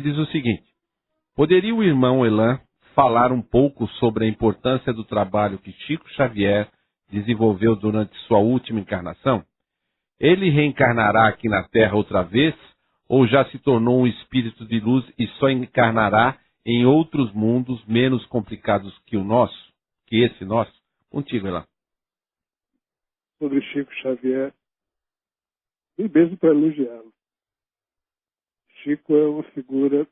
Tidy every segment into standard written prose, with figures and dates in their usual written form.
diz o seguinte: poderia o irmão Elan falar um pouco sobre a importância do trabalho que Chico Xavier desenvolveu durante sua última encarnação? Ele reencarnará aqui na Terra outra vez, ou já se tornou um espírito de luz e só encarnará em outros mundos menos complicados que o nosso, que esse nosso? Contigo, Elan. Sobre Chico Xavier, e mesmo para elogiá-lo. Chico é uma figura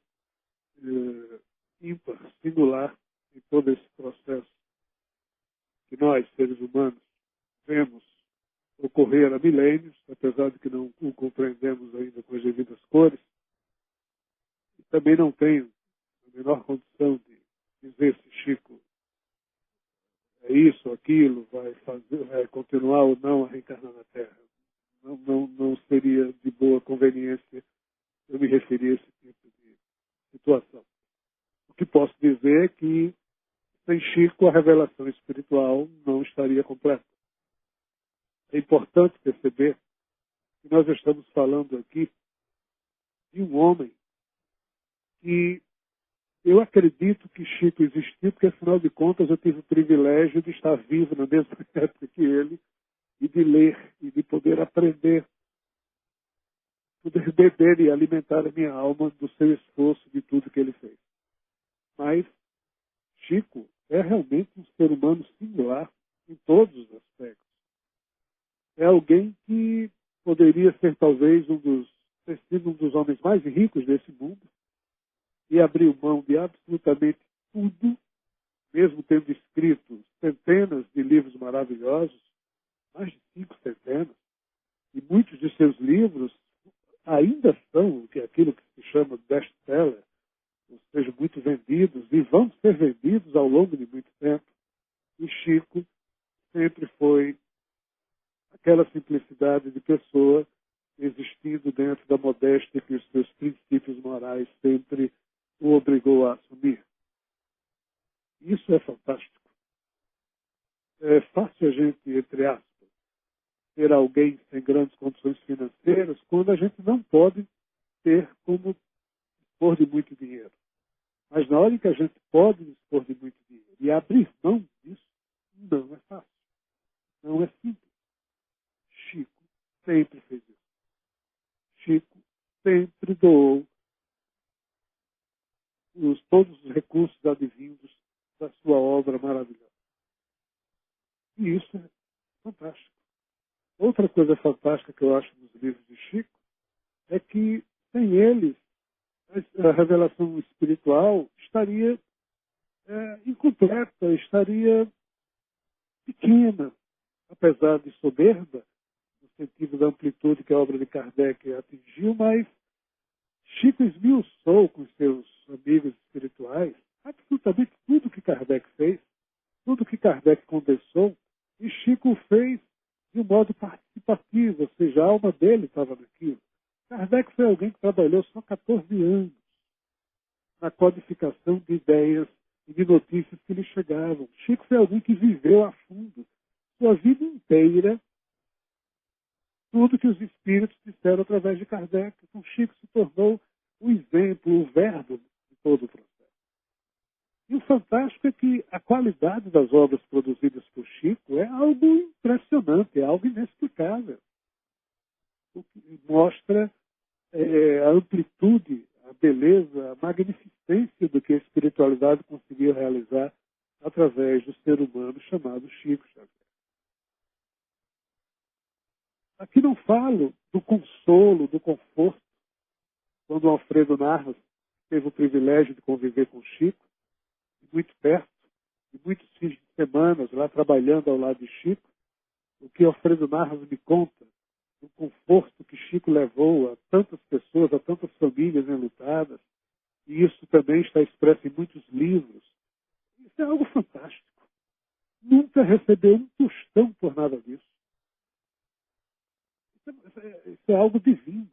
ímpar, singular em todo esse processo que nós, seres humanos, vemos ocorrer há milênios, apesar de que não o compreendemos ainda com as devidas cores, e também não tenho a menor condição de dizer se Chico é isso ou aquilo, vai continuar ou não a reencarnar na Terra. Não seria de boa conveniência eu me referir a esse tipo de situação. O que posso dizer é que sem Chico a revelação espiritual não estaria completa. É importante perceber que nós estamos falando aqui de um homem que eu acredito que Chico existiu, porque afinal de contas eu tive o privilégio de estar vivo na mesma época que ele e de ler e de poder aprender, poder beber e alimentar a minha alma do seu esforço, de tudo que ele fez. Mas Chico é realmente um ser humano singular em todos os aspectos. É alguém que poderia ser talvez ter sido um dos homens mais ricos desse mundo e abriu mão de absolutamente tudo, mesmo tendo escrito centenas de livros maravilhosos, mais de 5 centenas, e muitos de seus livros ainda são aquilo que se chama best-seller, ou seja, muito vendidos, e vão ser vendidos ao longo de muito tempo. E Chico sempre foi aquela simplicidade de pessoa existindo dentro da modéstia que os seus princípios morais sempre o obrigou a assumir. Isso é fantástico. É fácil a gente, entre aspas, ter alguém sem grandes condições financeiras quando a gente não pode ter como dispor de muito dinheiro. Mas na hora em que a gente pode dispor de muito dinheiro e abrir mão disso, não é fácil. Não é simples. Chico sempre fez isso. Chico sempre doou todos os recursos advindos da sua obra maravilhosa. E isso é fantástico. Outra coisa fantástica que eu acho nos livros de Chico é que, sem eles, a revelação espiritual estaria incompleta, estaria pequena, apesar de soberba, no sentido da amplitude que a obra de Kardec atingiu, mas Chico esmiuçou com seus amigos espirituais absolutamente tudo que Kardec fez, tudo que Kardec condensou, e Chico fez de um modo participativo, ou seja, a alma dele estava naquilo. Kardec foi alguém que trabalhou só 14 anos na codificação de ideias e de notícias que lhe chegavam. Chico foi alguém que viveu a fundo, sua vida inteira, tudo que os espíritos disseram através de Kardec. Então Chico se tornou o exemplo, o verbo de todo o processo. E o fantástico é que a qualidade das obras produzidas por Chico é algo impressionante, é algo inexplicável. O que mostra a amplitude, a beleza, a magnificência do que a espiritualidade conseguiu realizar através do ser humano chamado Chico Xavier. Aqui não falo do consolo, do conforto, quando o Alfredo Narras teve o privilégio de conviver com Chico, muito perto, e muitos fins de semana lá trabalhando ao lado de Chico, o que Alfredo Narras me conta, o conforto que Chico levou a tantas pessoas, a tantas famílias enlutadas, e isso também está expresso em muitos livros. Isso é algo fantástico. Nunca recebeu um tostão por nada disso. Isso é algo divino.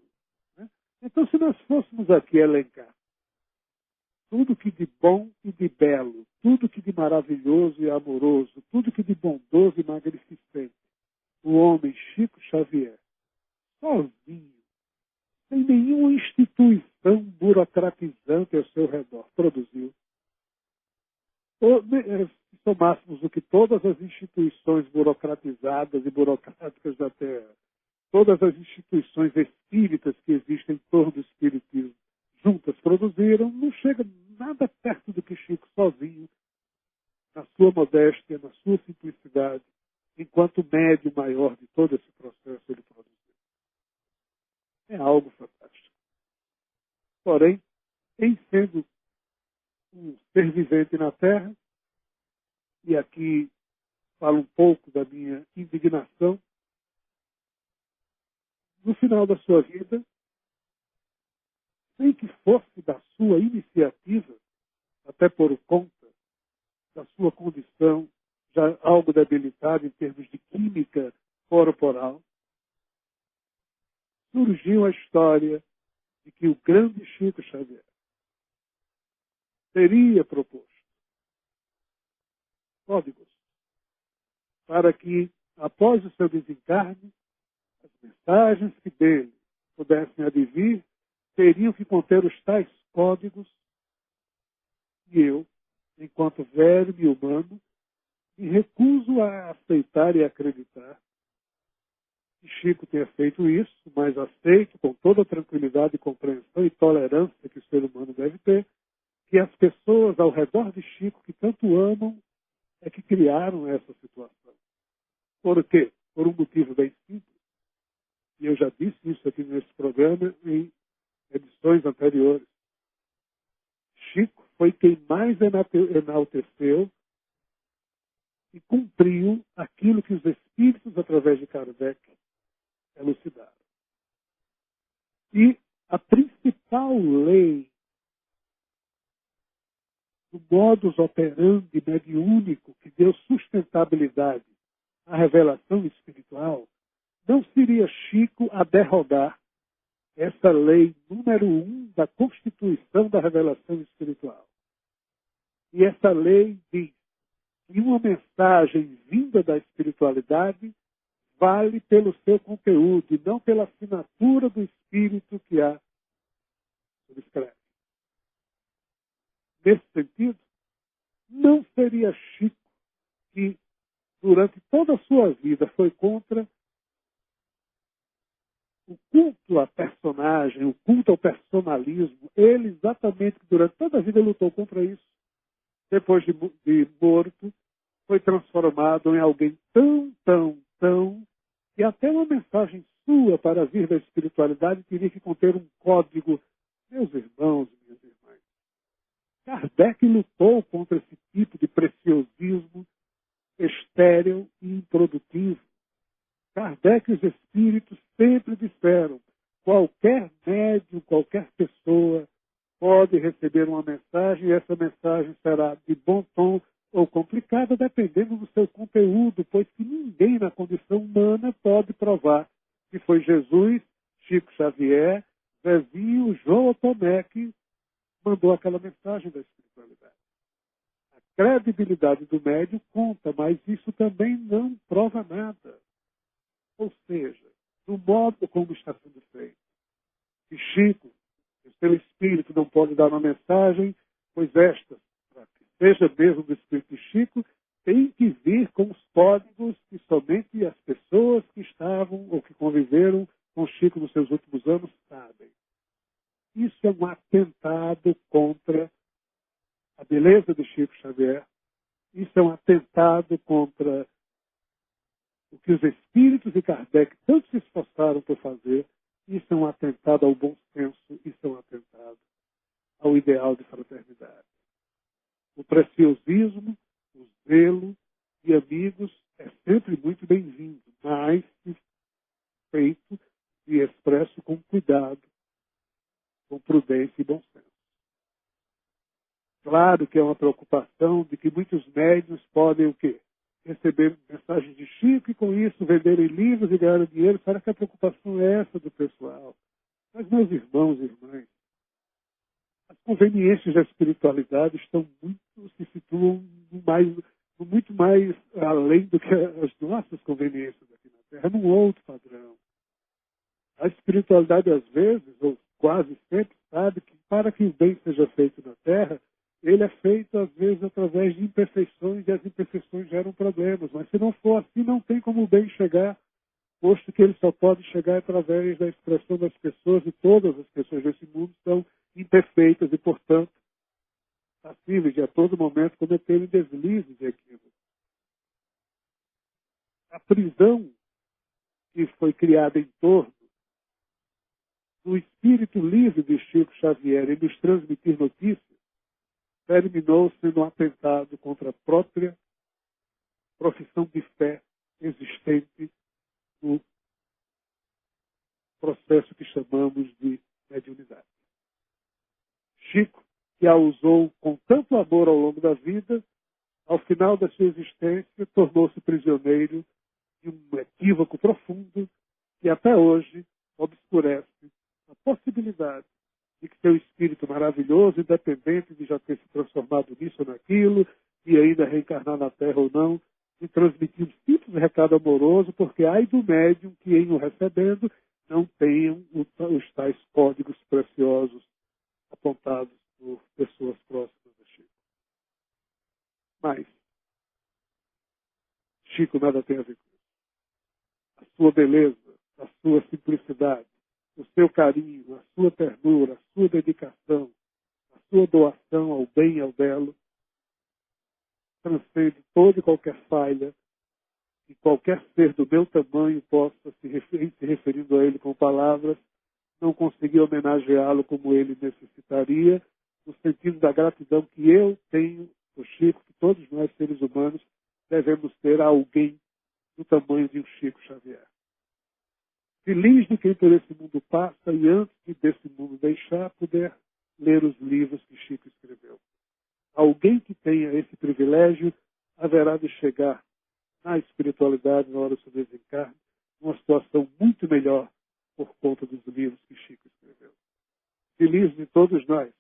Né? Então, se nós fôssemos aqui elencar tudo que de bom e de belo, tudo que de maravilhoso e amoroso, tudo que de bondoso e magnificente, o homem Chico Xavier, sem nenhuma instituição burocratizante ao seu redor produziu. Se somássemos o que todas as instituições burocratizadas e burocráticas da Terra, todas as instituições espíritas que existem em torno do espiritismo juntas produziram, não chega nada perto do que Chico sozinho, na sua modéstia, na sua simplicidade, enquanto médio maior de todo esse processo ele produziu. É algo fantástico. Porém, em sendo um ser vivente na Terra, e aqui falo um pouco da minha indignação, no final da sua vida, sem que fosse da sua iniciativa, até por conta da sua condição já algo debilitada em termos de química corporal, surgiu a história de que o grande Chico Xavier teria proposto códigos para que, após o seu desencarne, as mensagens que dele pudessem advir teriam que conter os tais códigos, e eu, enquanto velho e humano, me recuso a aceitar e acreditar que Chico tenha feito isso, mas aceito com toda a tranquilidade, compreensão e tolerância que o ser humano deve ter, que as pessoas ao redor de Chico, que tanto amam, é que criaram essa situação. Por quê? Por um motivo bem simples. E eu já disse isso aqui nesse programa em edições anteriores. Chico foi quem mais enalteceu e cumpriu aquilo que os espíritos, através de Kardec, elucidaram. E a principal lei do modus operandi mediúnico que deu sustentabilidade à revelação espiritual, não seria Chico a derrogar essa lei número 1 da Constituição da Revelação Espiritual. E essa lei diz que uma mensagem vinda da espiritualidade vale pelo seu conteúdo e não pela assinatura do espírito que a subscreve. Nesse sentido, não seria Chico que, durante toda a sua vida, foi contra o culto à personagem, o culto ao personalismo. Ele, exatamente, durante toda a vida, lutou contra isso. Depois de morto, foi transformado em alguém tão, que até uma mensagem sua para vir da espiritualidade teria que conter um código. Meus irmãos e minhas irmãs, Kardec lutou contra esse tipo de preciosismo estéril e improdutivo. Kardec e os espíritos sempre disseram: qualquer médium, qualquer pessoa pode receber uma mensagem e essa mensagem será de bom tom ou complicada, dependendo do seu conteúdo, pois que ninguém na condição humana pode provar que foi Jesus, Chico Xavier, Zezinho, João Tomé que mandou aquela mensagem da espiritualidade. A credibilidade do médium conta, mas isso também não prova nada. Ou seja, do modo como está sendo feito. E Chico, o seu espírito não pode dar uma mensagem, pois esta, para que seja mesmo do espírito de Chico, tem que vir com os códigos que somente as pessoas que estavam ou que conviveram com Chico nos seus últimos anos sabem. Isso é um atentado contra a beleza de Chico Xavier. Isso é um atentado contra o que os espíritos de Kardec tanto se esforçaram por fazer. Isso é um atentado ao bom senso, isso é um atentado ao ideal de fraternidade. O preciosismo, o zelo de amigos é sempre muito bem-vindo, mas feito e expresso com cuidado, com prudência e bom senso. Claro que é uma preocupação de que muitos médiuns podem o quê? Receber mensagens de Chico e com isso venderem livros e ganharem dinheiro. Será que a preocupação é essa do pessoal? Mas, meus irmãos e irmãs, as conveniências da espiritualidade se situam muito mais além do que as nossas conveniências aqui na Terra, num outro padrão. A espiritualidade, às vezes, ou quase sempre, sabe que para que o bem seja feito na Terra, ele é feito, às vezes, através de imperfeições, e as imperfeições geram problemas. Mas se não for assim, não tem como o bem chegar, posto que ele só pode chegar através da expressão das pessoas, e todas as pessoas desse mundo são imperfeitas e, portanto, passíveis de a todo momento cometerem deslizes e equívocos. A prisão que foi criada em torno do espírito livre de Chico Xavier em nos transmitir notícias, terminou sendo um atentado contra a própria profissão de fé existente no processo que chamamos de mediunidade. Chico, que a usou com tanto amor ao longo da vida, ao final da sua existência, tornou-se prisioneiro de um equívoco profundo que até hoje obscurece a possibilidade de que seu espírito maravilhoso, independente de já ter se transformado nisso ou naquilo, e ainda reencarnar na Terra ou não, de transmitir um simples recado amoroso, porque ai do médium que, em o recebendo, não tenham os tais códigos preciosos apontados por pessoas próximas a Chico. Mas Chico nada tem a ver com isso. A sua beleza, a sua simplicidade, o seu carinho, a sua ternura, a sua dedicação, a sua doação ao bem e ao belo, transcende toda e qualquer falha que qualquer ser do meu tamanho possa, se referindo a ele com palavras, não conseguir homenageá-lo como ele necessitaria, no sentido da gratidão que eu tenho por Chico, que todos nós, seres humanos, devemos ter a alguém do tamanho de um Chico Xavier. Feliz de quem por esse mundo passa e antes de desse mundo deixar, puder ler os livros que Chico escreveu. Alguém que tenha esse privilégio haverá de chegar na espiritualidade, na hora do seu desencarne, numa situação muito melhor por conta dos livros que Chico escreveu. Feliz de todos nós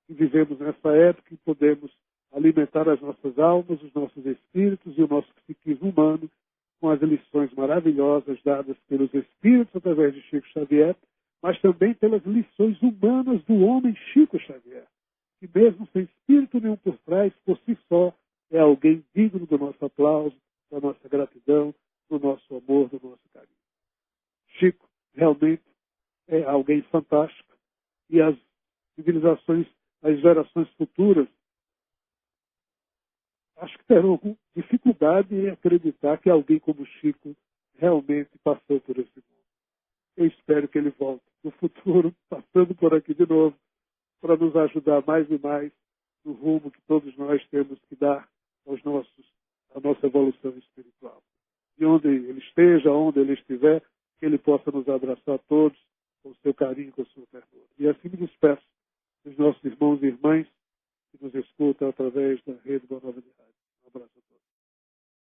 que vivemos nessa época e podemos alimentar as nossas almas, os nossos espíritos e o nosso psiquismo humano com as lições maravilhosas dadas pelos espíritos através de Chico Xavier, mas também pelas lições humanas do homem Chico Xavier, que mesmo sem espírito nenhum por trás, por si só, é alguém digno do nosso aplauso, da nossa gratidão, do nosso amor, do nosso carinho. Chico realmente é alguém fantástico e as civilizações, as gerações futuras, acho que terão dificuldade em acreditar que alguém como Chico realmente passou por esse mundo. Eu espero que ele volte no futuro, passando por aqui de novo, para nos ajudar mais e mais no rumo que todos nós temos que dar à nossa evolução espiritual. De onde ele esteja, onde ele estiver, que ele possa nos abraçar todos com o seu carinho, com a sua ternura. E assim me despeço dos nossos irmãos e irmãs que nos escutam através da Rede Boa Nova de Rádio. Um abraço a todos.